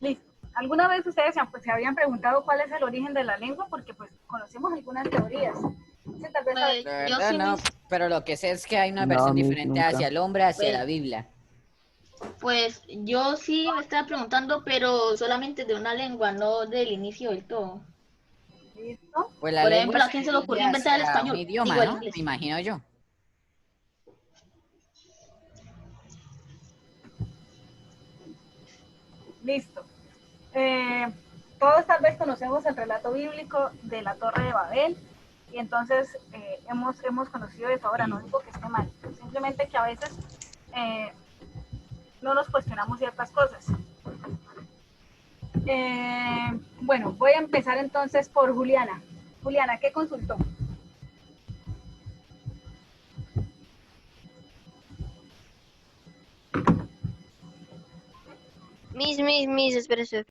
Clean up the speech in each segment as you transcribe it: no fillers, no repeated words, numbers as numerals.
Listo. ¿Alguna vez ustedes se habían preguntado cuál es el origen de la lengua? Porque pues conocemos algunas teorías. Sí, tal vez Pues La yo verdad sí no, mis, pero lo que sé es que hay una No, versión mis diferente hacia nunca. el hombre, hacia pues, la Biblia. pues yo sí me estaba preguntando, pero solamente de una lengua, no del inicio del todo. listo. Pues la Por lengua ejemplo, ¿a se quién se le ocurrió dirige inventar el hacia un español? idioma, Digo, el ¿no? Me inglés. imagino yo. Listo. Eh, Todos tal vez conocemos el relato bíblico de la Torre de Babel y entonces hemos conocido eso. Ahora no digo que esté mal, simplemente que a veces eh, no nos cuestionamos ciertas cosas. Bueno, voy a empezar entonces por Juliana. Juliana, ¿qué consultó? Espera, espera.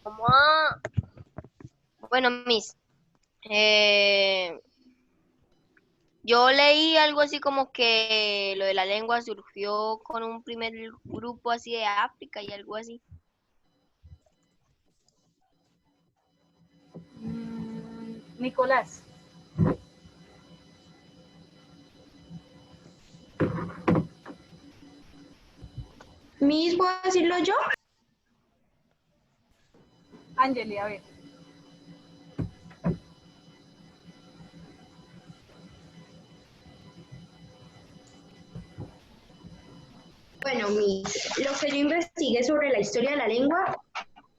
¿Cómo? Bueno, eh, yo leí algo así como que lo de la lengua surgió con un primer grupo así de África y algo así. Nicolás. ¿Puedo decirlo yo? Angeli, a ver. Bueno, lo que yo investigué sobre la historia de la lengua,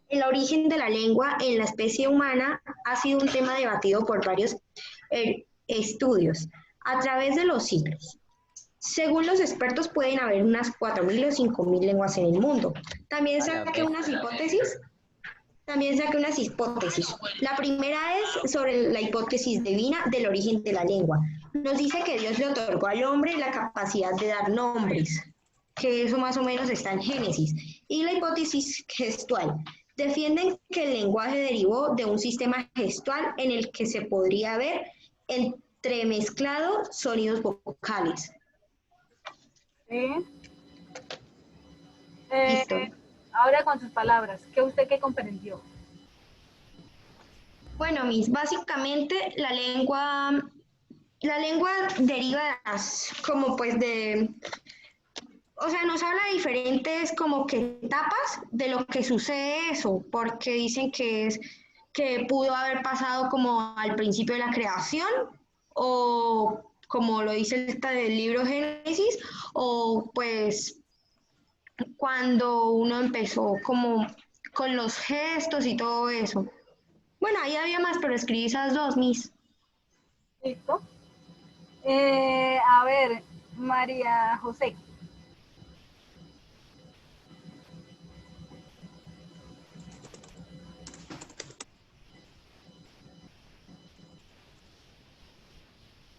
el origen de la lengua en la especie humana ha sido un tema debatido por varios estudios a través de los siglos. Según los expertos, pueden haber unas 4.000 o 5.000 lenguas en el mundo. También saqué unas hipótesis. La primera es sobre la hipótesis divina del origen de la lengua. Nos dice que Dios le otorgó al hombre la capacidad de dar nombres, que eso más o menos está en Génesis. Y la hipótesis gestual. Defienden que el lenguaje derivó de un sistema gestual en el que se podría ver entremezclados sonidos vocales. Sí. Listo. Ahora con sus palabras, ¿qué comprendió? Bueno, básicamente la lengua deriva de como pues de, o sea, nos habla de diferentes como que etapas de lo que sucede eso, porque dicen que pudo haber pasado como al principio de la creación, o como lo dice el libro Génesis, o pues cuando uno empezó como con los gestos y todo eso. Bueno, ahí había más, pero escribí esas dos, Listo. A ver, María José.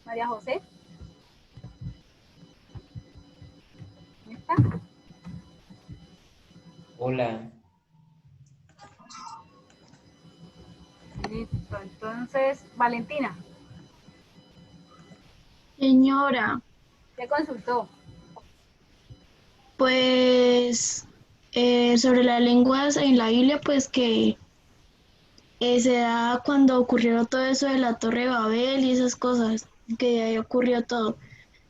María José. ¿Está? Hola, Listo. Entonces, Valentina, Señora, ¿qué consultó? pues sobre las lenguas en la Biblia, pues que se da cuando ocurrió todo eso de la Torre de Babel y esas cosas, que ahí ocurrió todo.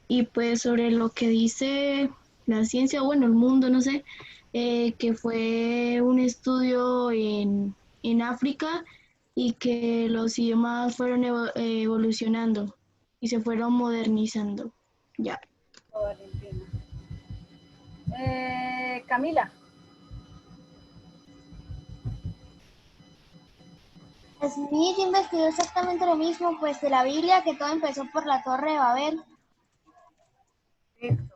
Y pues sobre lo que dice la ciencia, bueno, el mundo, no sé, que fue un estudio en África y que los idiomas fueron evolucionando y se fueron modernizando. Ya. Oh, Valentina. Camila. Smith investigó exactamente lo mismo, pues de la Biblia, que todo empezó por la Torre de Babel. Listo.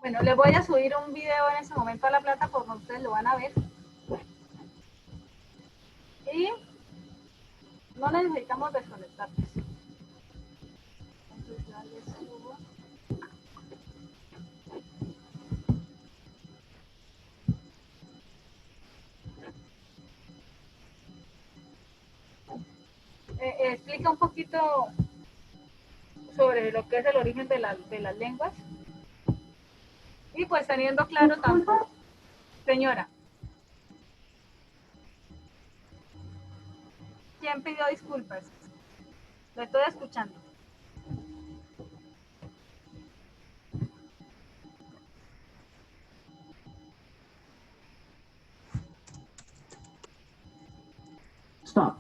Bueno, les voy a subir un video en ese momento a la plataforma, ustedes lo van a ver. Y no necesitamos desconectarnos. Entonces ya les subo. explica un poquito sobre lo que es el origen de las lenguas. Y pues teniendo claro tanto, señora, ¿quién pidió disculpas? Le estoy escuchando. Stop.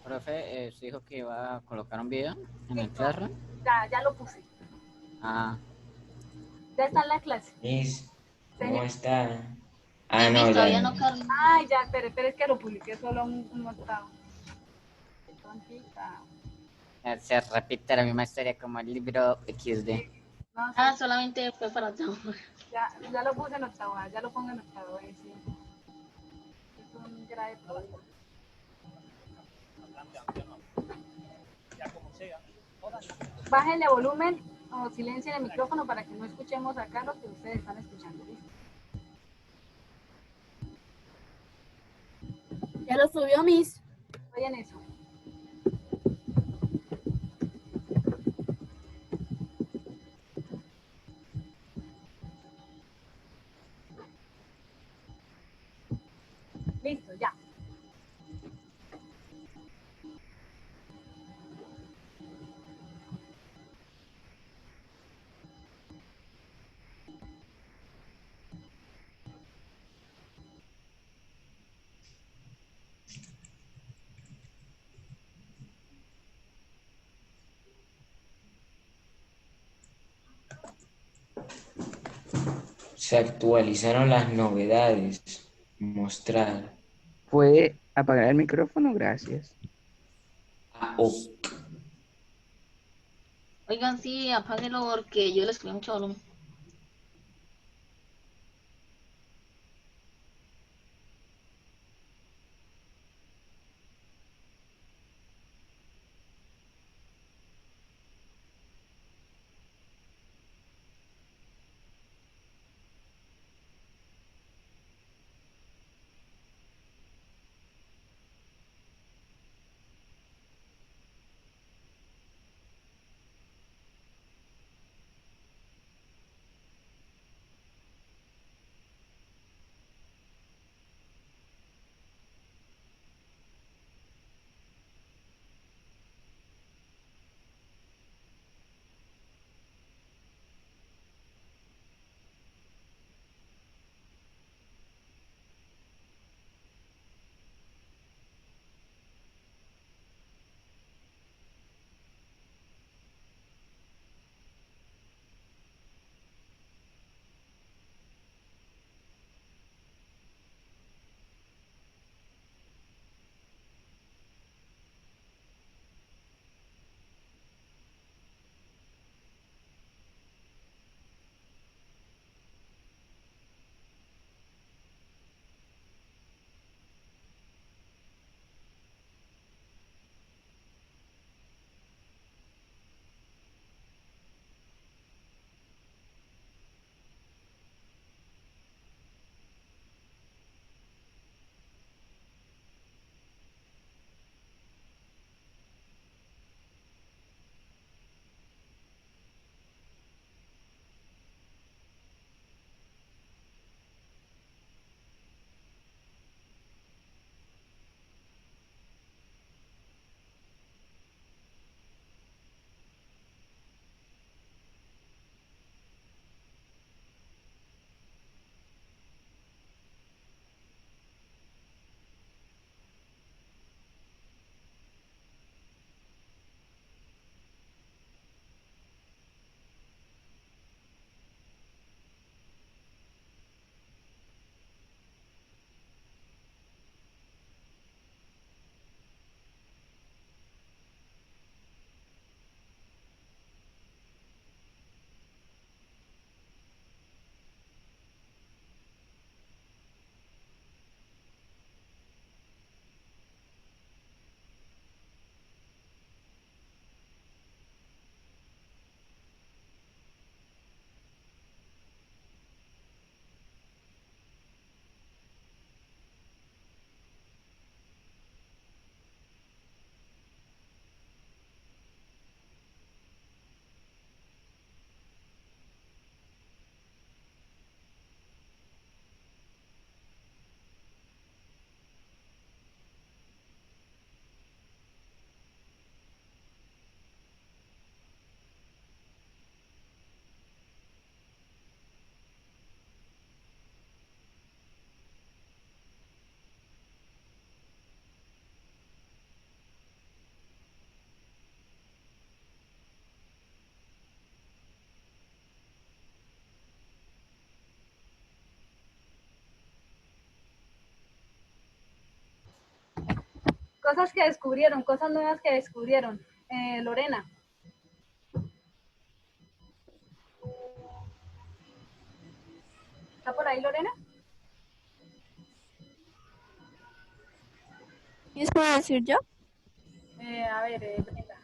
Profe, usted dijo que iba a colocar un video en Sí, el Classroom. ya lo puse. Ah, Ya está en la clase. Miss, ¿cómo Señor. está? Ah, no, Miss, todavía ya. no cargo. Ay, ya, pero es que lo publiqué solo un octavo. Qué tontita. se repite la misma historia como el libro XD. No, sí, Ah, solamente fue para todo. ya lo puse en octavo, ya lo pongo en octavo. Sí. Es un grave problema. Bájenle volumen o silencien el micrófono para que no escuchemos acá lo que ustedes están escuchando. ¿Listo? Ya lo subió, Miss. Oyen eso. Listo, ya. Se actualizaron las novedades. Mostrar. ¿Puede apagar el micrófono? Gracias. Ah, oh. Oigan, sí, apáguelo porque yo le escribí mucho volumen. Cosas que descubrieron, cosas nuevas que descubrieron. Lorena. ¿Está por ahí, Lorena? ¿Qué puedo decir yo? A ver, Brenda.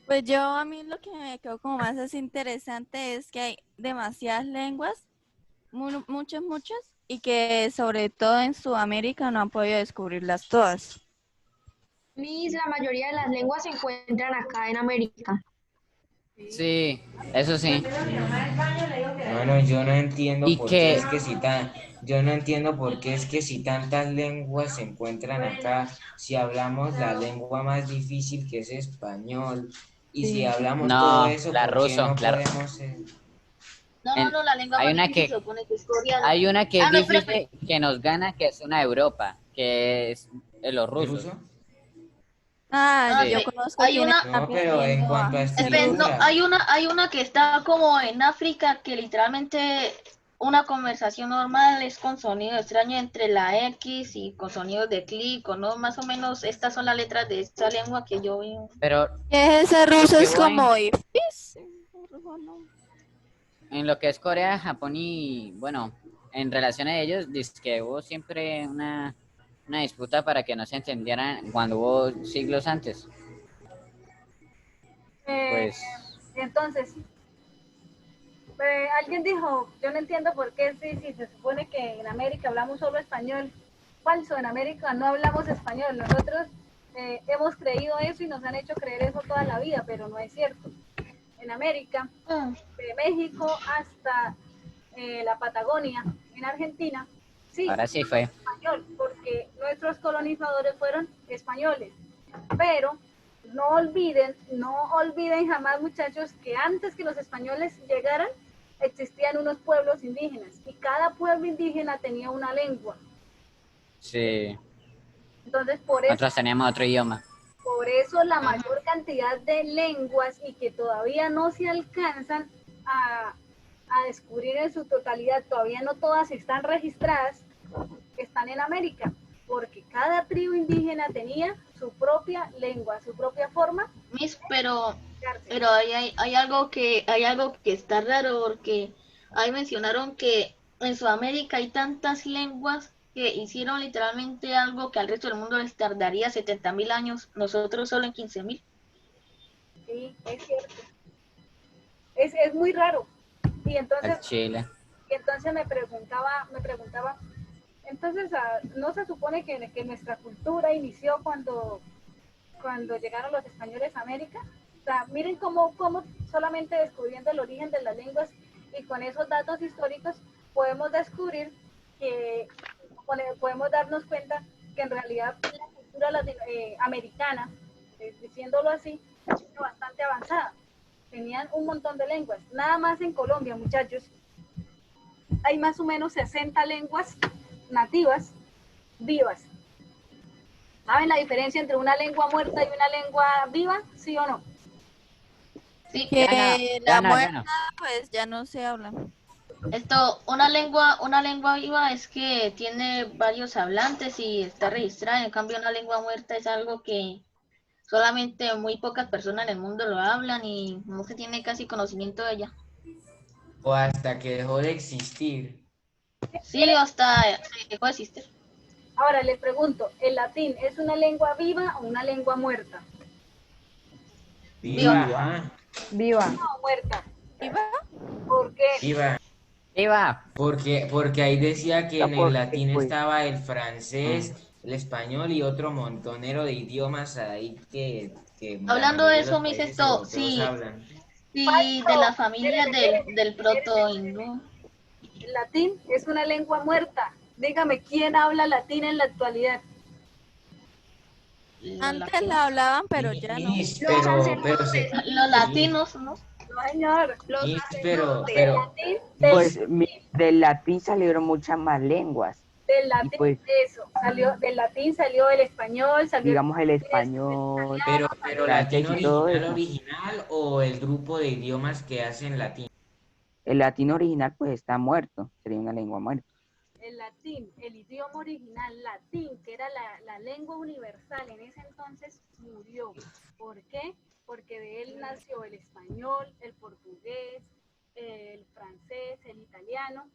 Pues yo a mí lo que me quedó como más es interesante es que hay demasiadas lenguas, muchas, y que sobre todo en Sudamérica no han podido descubrirlas todas. La mayoría de las lenguas se encuentran acá en América. Sí, eso sí. Bueno, yo no entiendo Y por que- qué es que yo no entiendo por qué es que si tantas lenguas se encuentran acá, si hablamos la lengua más difícil que es español, y si hablamos todo No, eso, la ¿por qué ruso, no la- podemos? No, la lengua hay más una difícil que se supone que es coreana. hay una que es No, espera, difícil que nos gana, que es una de Europa, que es de los rusos. ¿Ruso? Ah, Sí. yo conozco Hay quien una, No, pero en cuanto a espera, no, escritura, hay una que está como en África que literalmente una conversación normal es con sonido extraño entre la X y con sonidos de clic, o no, más o menos estas son las letras de esta lengua que yo veo. Pero ese ruso que es como difícil. en lo que es Corea, Japón y, bueno, en relación a ellos, dice que hubo siempre una disputa para que no se entendieran cuando hubo siglos antes. Pues, Entonces, alguien dijo, yo no entiendo por qué si se supone que en América hablamos solo español. Falso, en América no hablamos español. Nosotros hemos creído eso y nos han hecho creer eso toda la vida, pero no es cierto. En América, de México hasta la Patagonia, en Argentina, sí, ahora sí fue. español, porque nuestros colonizadores fueron españoles. Pero no olviden jamás, muchachos, que antes que los españoles llegaran, existían unos pueblos indígenas y cada pueblo indígena tenía una lengua. Sí. Entonces, por eso, Nosotros teníamos otro idioma. la mayor cantidad de lenguas y que todavía no se alcanzan a descubrir en su totalidad, todavía no todas están registradas, están en América, porque cada tribu indígena tenía su propia lengua, su propia forma. Pero hay algo que está raro, porque ahí mencionaron que en Sudamérica hay tantas lenguas que hicieron literalmente algo que al resto del mundo les tardaría 70.000 años, nosotros solo en 15.000. Sí, es cierto. Es muy raro. Y entonces, Chile. me preguntaba, entonces, ¿no se supone que nuestra cultura inició cuando llegaron los españoles a América? O sea, miren cómo solamente descubriendo el origen de las lenguas y con esos datos históricos podemos descubrir podemos darnos cuenta que en realidad la cultura americana, diciéndolo así, es bastante avanzada. Tenían un montón de lenguas. Nada más en Colombia, muchachos, hay más o menos 60 lenguas nativas vivas. ¿Saben la diferencia entre una lengua muerta y una lengua viva? ¿Sí o no? Sí, Que la muerta pues ya no se habla. Una lengua viva es que tiene varios hablantes y está registrada. En cambio, una lengua muerta es algo que solamente muy pocas personas en el mundo lo hablan y no se tiene casi conocimiento de ella. o hasta que dejó de existir. Sí, hasta dejó de existir. Ahora les pregunto, ¿el latín es una lengua viva o una lengua muerta? Viva. Viva. No, muerta. ¿Viva? ¿Por qué? Viva. Viva. Porque ahí decía que en el latín pues. estaba el francés, el español y otro montonero de idiomas ahí que Hablando de eso, me dice esto, sí, de la familia del proto-hindú. El latín es una lengua muerta. Dígame, ¿quién habla latín en la actualidad? Antes la hablaban, pero ya no. Los latinos, ¿no? No, señor. Pero pues del latín salieron muchas más lenguas. Del latín, pues, del latín salió el español, salió digamos el español. Pero latín original o el grupo de idiomas que hacen latín. El latín original pues está muerto, sería una lengua muerta. el latín, el idioma original latín, que era la lengua universal en ese entonces, murió. ¿Por qué? Porque de él nació el español, el portugués, el francés, el italiano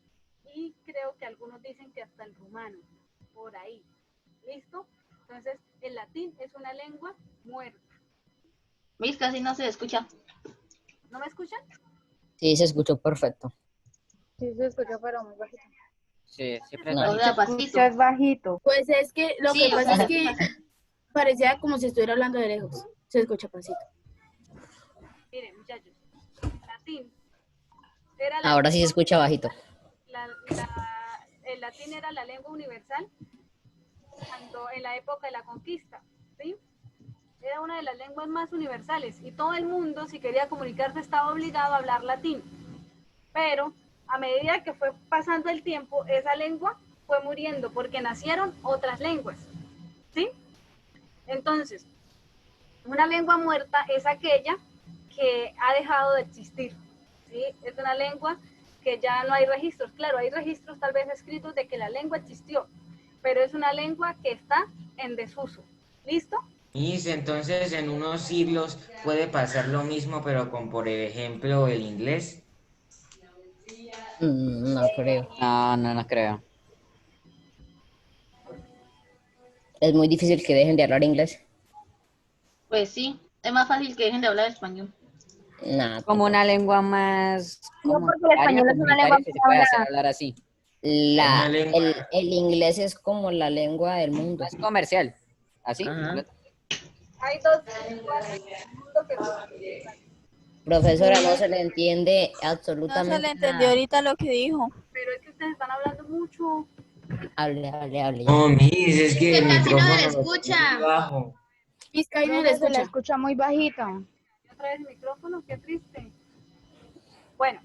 y creo que algunos dicen que hasta el rumano, por ahí. ¿Listo? Entonces, el latín es una lengua muerta. Mis casi no se escucha. ¿No me escuchan? Sí, se escuchó perfecto. Sí, se escuchó, pero muy bajito. Sí, siempre es No. bajito. Es bajito. Pues es que lo Sí, que pasa es que parecía como si estuviera hablando de lejos. Se escucha pasito. Miren, muchachos, latín era Ahora sí se escucha bajito. el latín era la lengua universal cuando en la época de la conquista, ¿sí? Era una de las lenguas más universales y todo el mundo, si quería comunicarse, estaba obligado a hablar latín. Pero a medida que fue pasando el tiempo, esa lengua fue muriendo porque nacieron otras lenguas, ¿sí? Entonces, una lengua muerta es aquella que ha dejado de existir, ¿sí? Es una lengua que ya no hay registros. Claro, hay registros tal vez escritos de que la lengua existió, pero es una lengua que está en desuso. ¿Listo? Miss, entonces en unos siglos puede pasar lo mismo, pero con, por ejemplo, el inglés. No creo. No creo. Es muy difícil que dejen de hablar inglés. Pues sí, es más fácil que dejen de hablar español. Nada. Como una lengua más No, porque el español es una lengua que se puede hacer hablar así. El inglés es como la lengua del mundo. Más comercial. ¿Así? Ajá. Hay dos lenguas en el mundo que son Profesora, no se le entiende No absolutamente se le entendió ahorita lo que dijo. pero es que ustedes están hablando mucho. Hable. No, Miss, es que el casi no micrófono le lo tengo escucha. muy bajo. Pizca y no No, le se la escucha. escucha muy bajito. Otra vez el micrófono, qué triste. Bueno,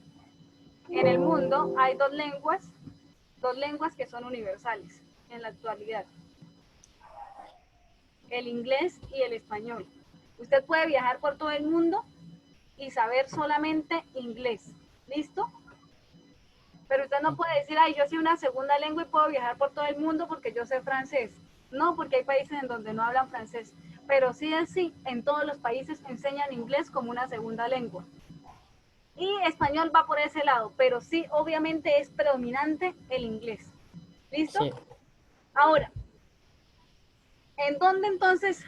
en el mundo hay dos lenguas que son universales en la actualidad. El inglés y el español. Usted puede viajar por todo el mundo y saber solamente inglés. ¿Listo? Pero usted no puede decir, ay, yo sé una segunda lengua y puedo viajar por todo el mundo porque yo sé francés. No, porque hay países en donde no hablan francés. Pero sí es sí, en todos los países enseñan inglés como una segunda lengua. Y español va por ese lado, pero sí, obviamente es predominante el inglés. ¿Listo? Sí. Ahora, ¿en dónde entonces,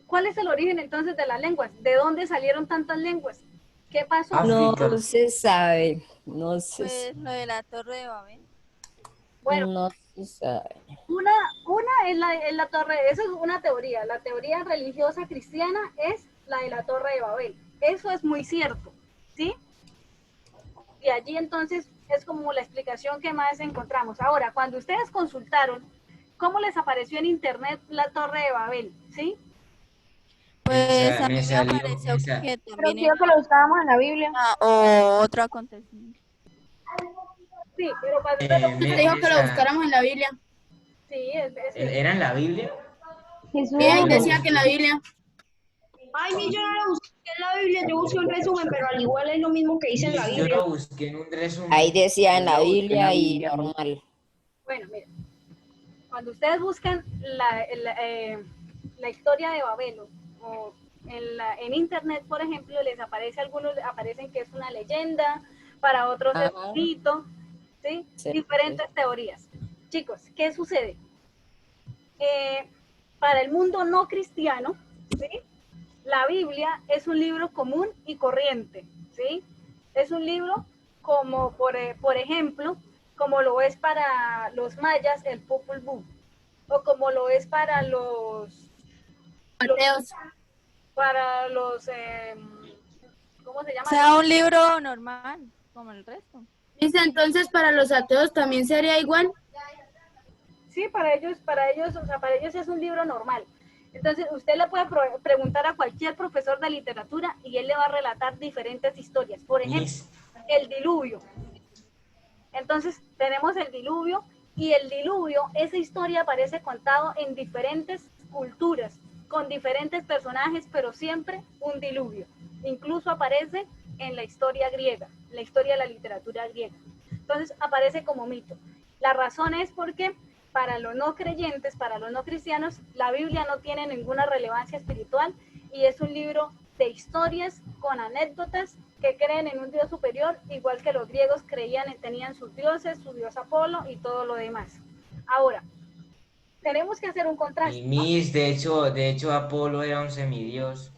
cuál es el origen entonces de las lenguas? ¿De dónde salieron tantas lenguas? ¿Qué pasó? No se sabe. No se Pues lo de la Torre de Babel. Bueno, no se sabe. una es la torre, eso es una teoría. La teoría religiosa cristiana es la de la Torre de Babel. Eso es muy cierto, ¿sí? Y allí entonces es como la explicación que más encontramos. Ahora, cuando ustedes consultaron, ¿cómo les apareció en internet la Torre de Babel? ¿Sí? Pues a mí Me me salió pareció esa. que Pero también quiero que lo buscáramos en la Biblia. o otro acontecimiento. Sí, pero cuando Se dijo que lo buscáramos en la Biblia. sí, ¿Era en la Biblia? Jesús decía que en la Biblia. Ay, yo no lo busqué en la Biblia, yo busqué un resumen, pero al igual es lo mismo que dice en la Yo Biblia. lo busqué en un resumen. Ahí decía en la Yo lo busqué Biblia y normal. Bueno, miren, cuando ustedes buscan la historia de Babel o en internet, por ejemplo, les aparece aparecen que es una leyenda, para otros es un mito, ¿sí? Diferentes teorías. Chicos, ¿qué sucede? Para el mundo no cristiano, ¿sí? La Biblia es un libro común y corriente, ¿sí? Es un libro como, por ejemplo, como lo es para los mayas el Popol Vuh, o como lo es para los ateos, para los, ¿cómo se llama? O sea, un libro normal, como el resto. Dice, entonces para los ateos también sería igual. Sí, para ellos, o sea, para ellos es un libro normal. Entonces, usted le puede preguntar a cualquier profesor de literatura y él le va a relatar diferentes historias. Por ejemplo, el diluvio. Entonces, tenemos el diluvio y el diluvio, esa historia aparece contado en diferentes culturas, con diferentes personajes, pero siempre un diluvio. Incluso aparece en la historia griega, la historia de la literatura griega. Entonces, aparece como mito. La razón es porque para los no creyentes, para los no cristianos, la Biblia no tiene ninguna relevancia espiritual y es un libro de historias con anécdotas que creen en un Dios superior, igual que los griegos tenían sus dioses, su dios Apolo y todo lo demás. Ahora, tenemos que hacer un contraste. Y Miss, de hecho Apolo era un semidios.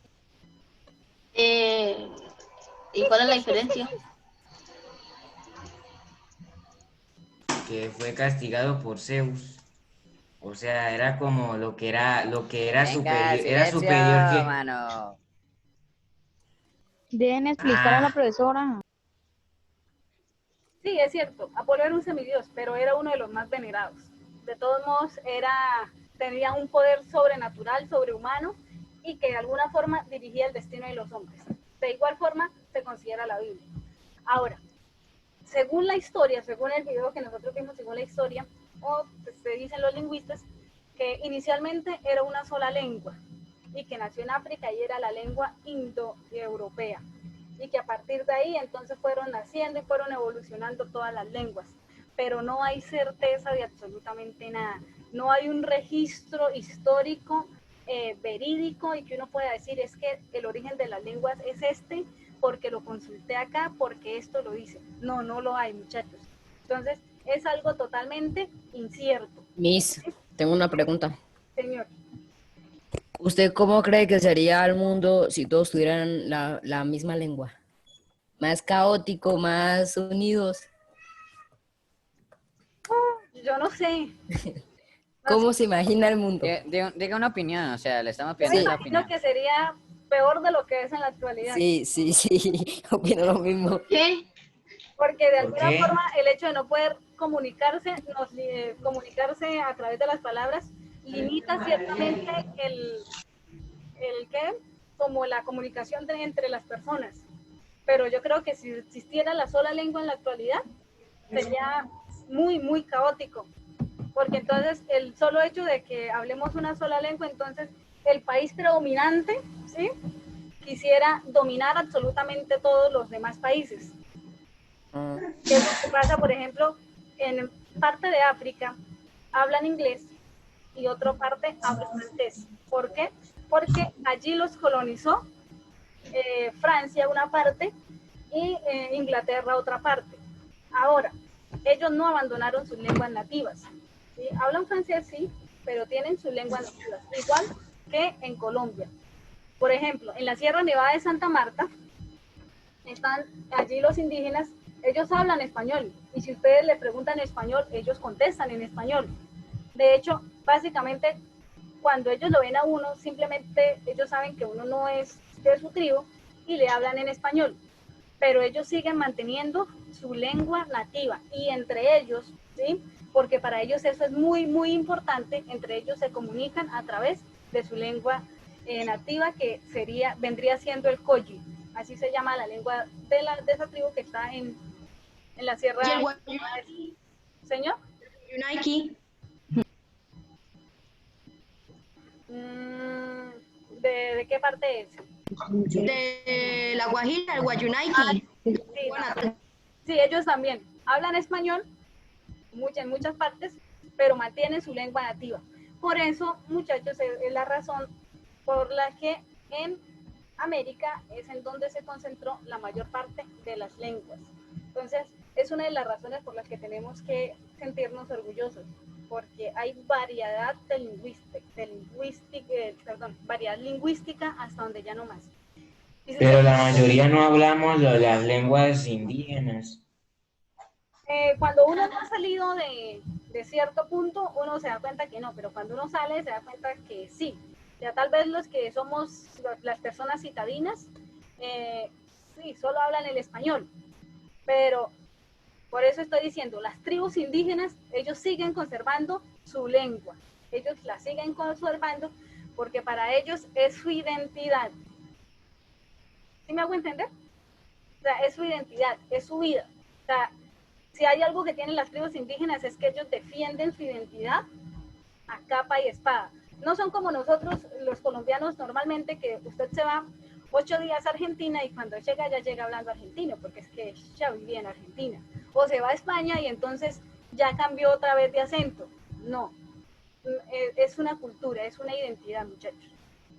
¿Y cuál es la diferencia? Que fue castigado por Zeus. O sea, era como lo que era Venga, superior, era silencio, superior que... mano. Dejen explicar a la profesora. Sí, es cierto, Apolo era un semidios, pero era uno de los más venerados. De todos modos, tenía un poder sobrenatural, sobrehumano, y que de alguna forma dirigía el destino de los hombres. De igual forma, se considera la Biblia. Ahora, según la historia, según el video que nosotros vimos, según la historia, o pues, se dicen los lingüistas, que inicialmente era una sola lengua, y que nació en África y era la lengua indoeuropea. Y que a partir de ahí entonces fueron naciendo y fueron evolucionando todas las lenguas, pero no hay certeza de absolutamente nada, no hay un registro histórico verídico y que uno pueda decir es que el origen de las lenguas es este, porque lo consulté acá, porque esto lo dice. No, no lo hay, muchachos. Entonces es algo totalmente incierto. Miss, tengo una pregunta. Señor. ¿Usted cómo cree que sería el mundo si todos tuvieran la misma lengua? ¿Más caótico, más unidos? Yo no sé. ¿Cómo se imagina el mundo? Diga una opinión, o sea, le estamos Yo pidiendo me esa imagino opinión. que sería peor de lo que es en la actualidad. Sí, opino lo mismo. ¿Qué? Porque de ¿Por alguna qué? forma el hecho de no poder comunicarse, comunicarse a través de las palabras, limita ciertamente ¿qué? Como la comunicación entre las personas. Pero yo creo que si existiera la sola lengua en la actualidad, sería muy, muy caótico. Porque entonces el solo hecho de que hablemos una sola lengua, entonces el país predominante, ¿sí?, quisiera dominar absolutamente todos los demás países. ¿Qué es lo que pasa? Por ejemplo, en parte de África hablan inglés y otra parte habla francés. ¿Por qué? Porque allí los colonizó Francia una parte y Inglaterra otra parte. Ahora, ellos no abandonaron sus lenguas nativas. ¿Sí? Hablan francés, sí, pero tienen sus lenguas nativas, igual que en Colombia. Por ejemplo, en la Sierra Nevada de Santa Marta, están allí los indígenas, ellos hablan español, y si ustedes le preguntan español, ellos contestan en español. De hecho, básicamente, cuando ellos lo ven a uno, simplemente ellos saben que uno no es de su tribu y le hablan en español, pero ellos siguen manteniendo su lengua nativa, y entre ellos, ¿sí?, porque para ellos eso es muy, muy importante, entre ellos se comunican a través de su lengua nativa, que vendría siendo el Koyi, así se llama la lengua de esa tribu que está en la Sierra. ¿Y el Guayunaiki? ¿Señor? Guayunaiki. ¿De qué parte es? De La Guajira, el Guayunaiki. Sí, ellos también hablan español en muchas partes, pero mantienen su lengua nativa. Por eso, muchachos, es la razón por la que en América es en donde se concentró la mayor parte de las lenguas. Entonces, es una de las razones por las que tenemos que sentirnos orgullosos, porque hay variedad variedad lingüística hasta donde ya no más. Pero la mayoría no hablamos las lenguas indígenas. Cuando uno no ha salido de cierto punto, uno se da cuenta que no, pero cuando uno sale se da cuenta que sí. Ya tal vez los que somos las personas citadinas, sí, solo hablan el español, pero por eso estoy diciendo, las tribus indígenas, ellos siguen conservando su lengua, ellos la siguen conservando porque para ellos es su identidad. ¿Sí me hago entender? O sea, es su identidad, es su vida. O sea, si hay algo que tienen las tribus indígenas es que ellos defienden su identidad a capa y espada. No son como nosotros, los colombianos, normalmente, que usted se va 8 días a Argentina y cuando llega ya llega hablando argentino, porque es que ya vivía en Argentina. O se va a España y entonces ya cambió otra vez de acento. No, es una cultura, es una identidad, muchachos,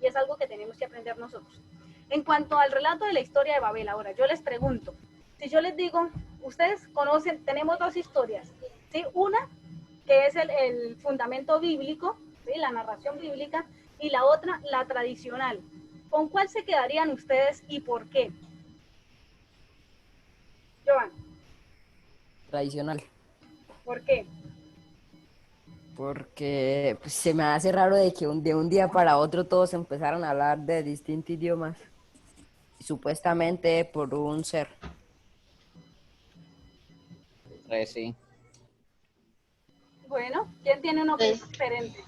y es algo que tenemos que aprender nosotros. En cuanto al relato de la historia de Babel, ahora yo les pregunto, si yo les digo, ustedes conocen, tenemos dos historias, ¿sí? Una que es el fundamento bíblico, ¿sí? La narración bíblica, y la otra, la tradicional. ¿Con cuál se quedarían ustedes y por qué? Joan. Tradicional. ¿Por qué? Porque pues, se me hace raro de que de un día para otro todos empezaran a hablar de distintos idiomas, supuestamente por un ser. Sí. Bueno, ¿quién tiene una opinión diferente?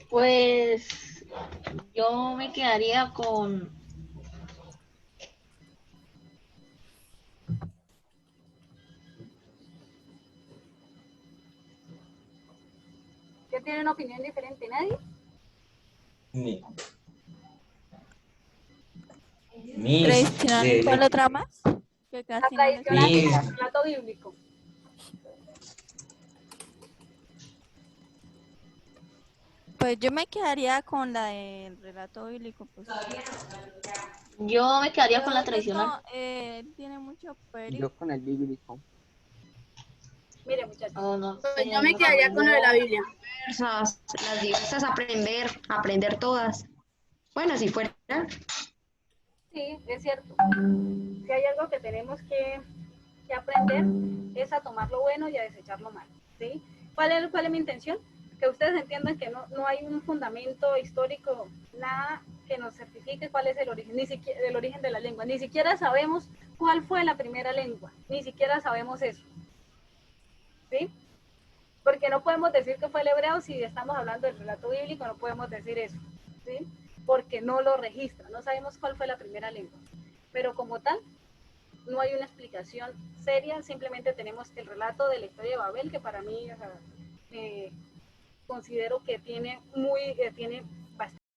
Pues yo me quedaría con... ¿Quién tiene una opinión diferente? ¿Nadie? ¿Tradicional y cuál otra más? Que La casi no les tradicional y gusta. el relato bíblico. Pues yo me quedaría con la del relato bíblico. Pues. Yo me quedaría con la Pero tradicional. Tiene mucho peligro. Yo con el bíblico. Mire, muchachos. Oh, no, Pues yo me quedaría con lo de la Biblia. Las diversas, aprender todas. Bueno, si fuera. Sí, es cierto. Si hay algo que tenemos que aprender es a tomar lo bueno y a desechar lo malo, ¿sí? ¿Cuál es mi intención? Que ustedes entiendan que no hay un fundamento histórico, nada que nos certifique cuál es el origen, ni siquiera el origen de la lengua. Ni siquiera sabemos cuál fue la primera lengua, ni siquiera sabemos eso, ¿sí? Porque no podemos decir que fue el hebreo si estamos hablando del relato bíblico, no podemos decir eso, ¿sí? Porque no lo registra, no sabemos cuál fue la primera lengua. Pero como tal, no hay una explicación seria, simplemente tenemos el relato de la historia de Babel, que para mí considero que tiene